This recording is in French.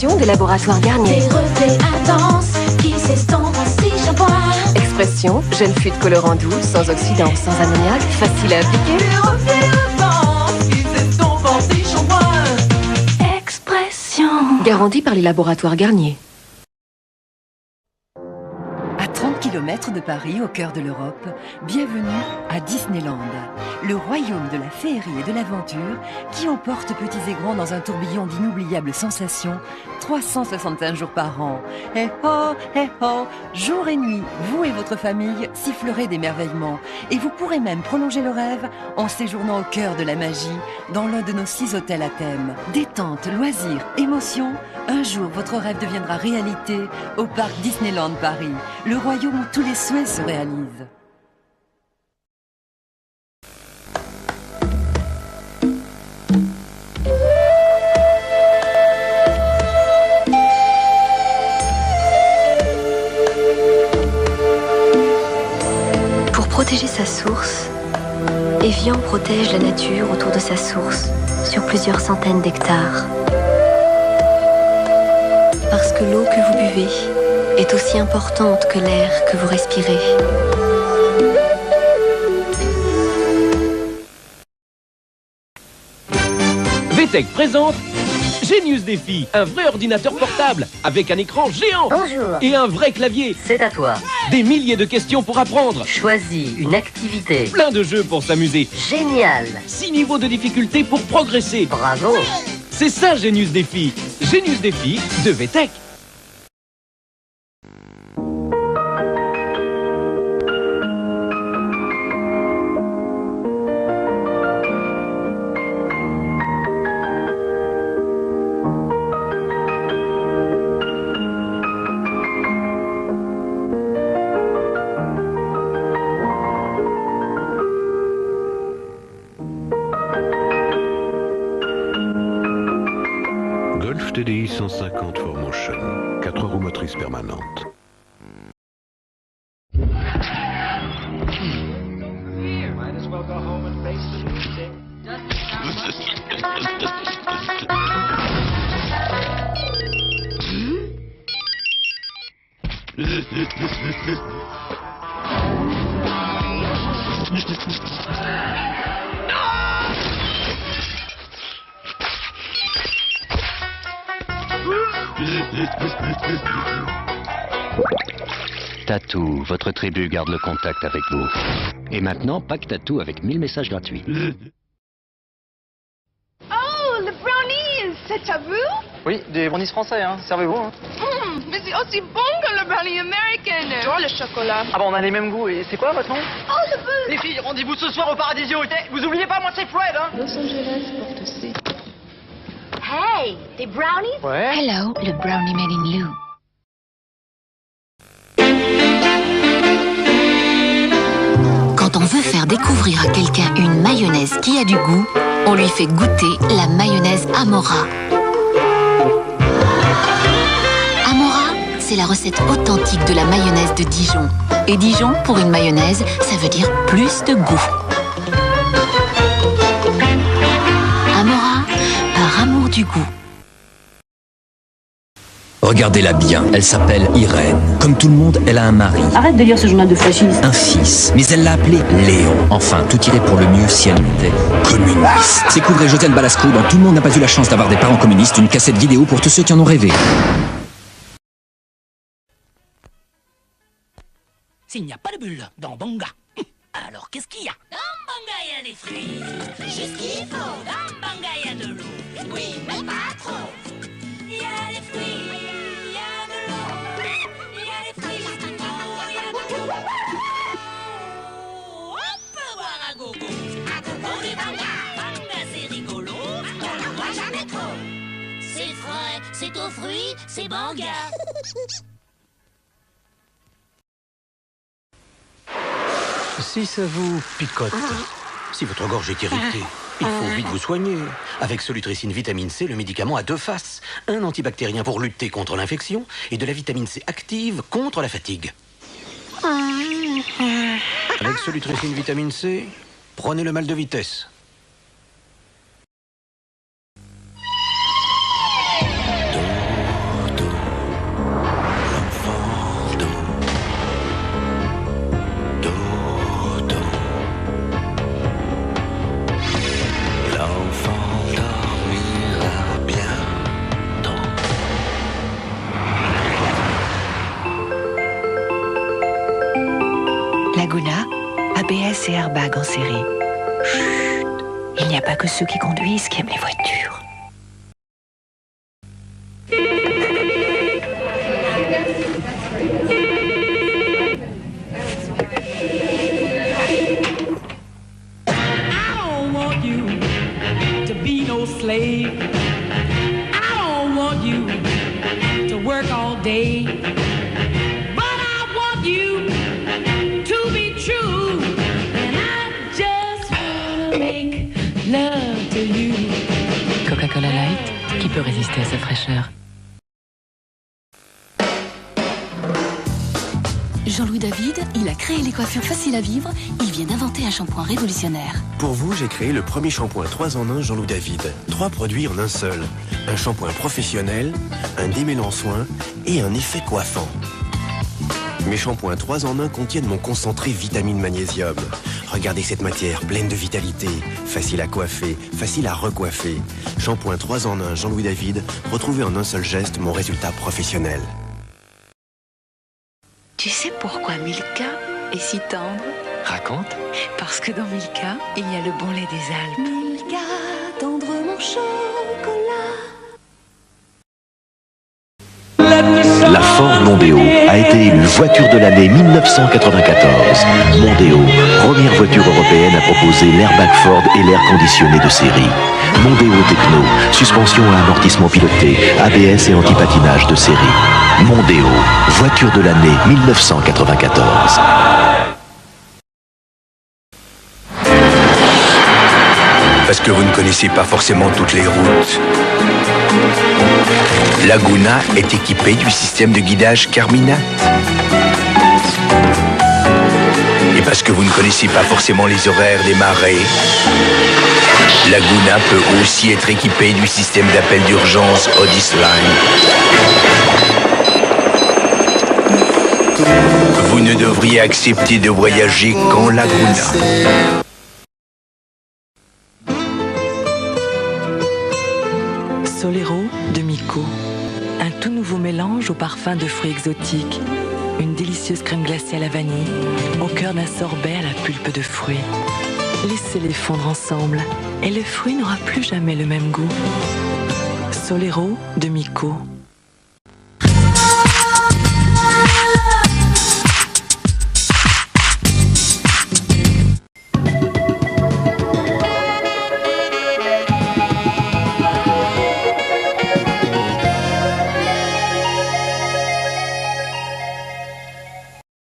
Expression des laboratoires Garnier. Des reflets intenses qui s'estompent en 6 shampoings. Expression, gel fluide colorant doux, sans oxydant, sans ammoniac, facile à appliquer. Des reflets intenses qui s'estompent en 6 shampoings. Expression. Garantie par les laboratoires Garnier. À 30 km de Paris, au cœur de l'Europe, bienvenue à Disneyland, le royaume de la féerie et de l'aventure qui emporte petits et grands dans un tourbillon d'inoubliables sensations, 365 jours par an. Eh oh, jour et nuit, vous et votre famille sifflerez d'émerveillement et vous pourrez même prolonger le rêve en séjournant au cœur de la magie dans l'un de nos 6 hôtels à thème. Détente, loisirs, émotion, un jour votre rêve deviendra réalité au parc Disneyland Paris, le royaume où tous les souhaits se réalisent. Pour protéger sa source, Evian protège la nature autour de sa source sur plusieurs centaines d'hectares. Parce que l'eau que vous buvez est aussi importante que l'air que vous respirez. VTech présente Genius Défi, un vrai ordinateur portable avec un écran géant. Bonjour. Et un vrai clavier. C'est à toi. Des milliers de questions pour apprendre. Choisis une activité. Plein de jeux pour s'amuser. Génial. 6 niveaux de difficulté pour progresser. Bravo. C'est ça Genius Défi. Genius Défi de VTech. Golf TDI 150 4Motion, 4 roues motrices permanentes. Tatou, votre tribu garde le contact avec vous. Et maintenant, pack Tatou avec 1000 messages gratuits. Oh, le brownie, c'est à vous? Oui, des brownies français, hein. Servez-vous. Hein. Mais c'est aussi bon que le brownie américain. J'adore le chocolat. Ah bon, on a les mêmes goûts. Et c'est quoi votre nom? Oh, le bœuf. Les filles, rendez-vous ce soir au Paradisio. Vous oubliez pas, moi c'est Fred, hein. Los Angeles porte aussi. Hey, des brownies? Ouais. Hello, le brownie made in Lou. Quand on veut faire découvrir à quelqu'un une mayonnaise qui a du goût, on lui fait goûter la mayonnaise Amora. Amora, c'est la recette authentique de la mayonnaise de Dijon. Et Dijon, pour une mayonnaise, ça veut dire plus de goût. Amora, par amour du goût. Regardez-la bien, elle s'appelle Irène. Comme tout le monde, elle a un mari. Arrête de lire ce journal de fasciste. Un fils. Mais elle l'a appelé Léon. Enfin, tout irait pour le mieux si elle était communiste. Découvrez Josiane Balasco dans Tout le monde n'a pas eu la chance d'avoir des parents communistes, une cassette vidéo pour tous ceux qui en ont rêvé. S'il n'y a pas de bulle dans Banga, alors qu'est-ce qu'il y a? Dans Banga, il y a des fruits, juste ce qu'il faut. Dans Banga, il y a de l'eau, oui, mais pas trop. Il y a des fruits, il y a de l'eau, il y a des fruits, il y a de tout. On peut boire à gogo des Banga. Banga, c'est rigolo, on n'en boit jamais trop. C'est frais, c'est aux fruits, c'est Banga. Si ça vous picote, si votre gorge est irritée, il faut vite vous soigner. Avec Solutricine Vitamine C, le médicament a deux faces. Un antibactérien pour lutter contre l'infection et de la vitamine C active contre la fatigue. Avec Solutricine Vitamine C, prenez le mal de vitesse. Laguna, ABS et airbag en série. Chut, il n'y a pas que ceux qui conduisent qui aiment les voitures. Slave. I don't want you to work all day, but I want you to be true, and I just wanna make love to you. Coca-Cola Light, qui peut résister à sa fraîcheur? Jean-Louis David, il a créé les coiffures faciles à vivre. Il vient d'inventer un shampoing révolutionnaire. Pour vous, j'ai créé le premier shampoing 3 en 1 Jean-Louis David. 3 produits en un seul. Un shampoing professionnel, un démêlant soin et un effet coiffant. Mes shampoings 3 en 1 contiennent mon concentré vitamine magnésium. Regardez cette matière pleine de vitalité, facile à coiffer, facile à recoiffer. Shampoing 3 en 1 Jean-Louis David, retrouvez en un seul geste mon résultat professionnel. Tu sais pourquoi Milka est si tendre? Raconte. Parce que dans Milka, il y a le bon lait des Alpes. Milka, tendre mon chocolat. La Ford Mondeo a été élue voiture de l'année 1994. Mondeo, première voiture européenne à proposer l'airbag Ford et l'air conditionné de série. Mondeo Techno, suspension à amortissement piloté, ABS et anti-patinage de série. Mondeo, voiture de l'année 1994. Parce que vous ne connaissez pas forcément toutes les routes. Laguna est équipée du système de guidage Carmina. Et parce que vous ne connaissez pas forcément les horaires des marées, Laguna peut aussi être équipée du système d'appel d'urgence Odyssey Line. Vous ne devriez accepter de voyager qu'en Laguna. Solero de Miko. Un tout nouveau mélange au parfum de fruits exotiques. Une délicieuse crème glacée à la vanille, au cœur d'un sorbet à la pulpe de fruits. Laissez-les fondre ensemble et le fruit n'aura plus jamais le même goût. Solero de Miko.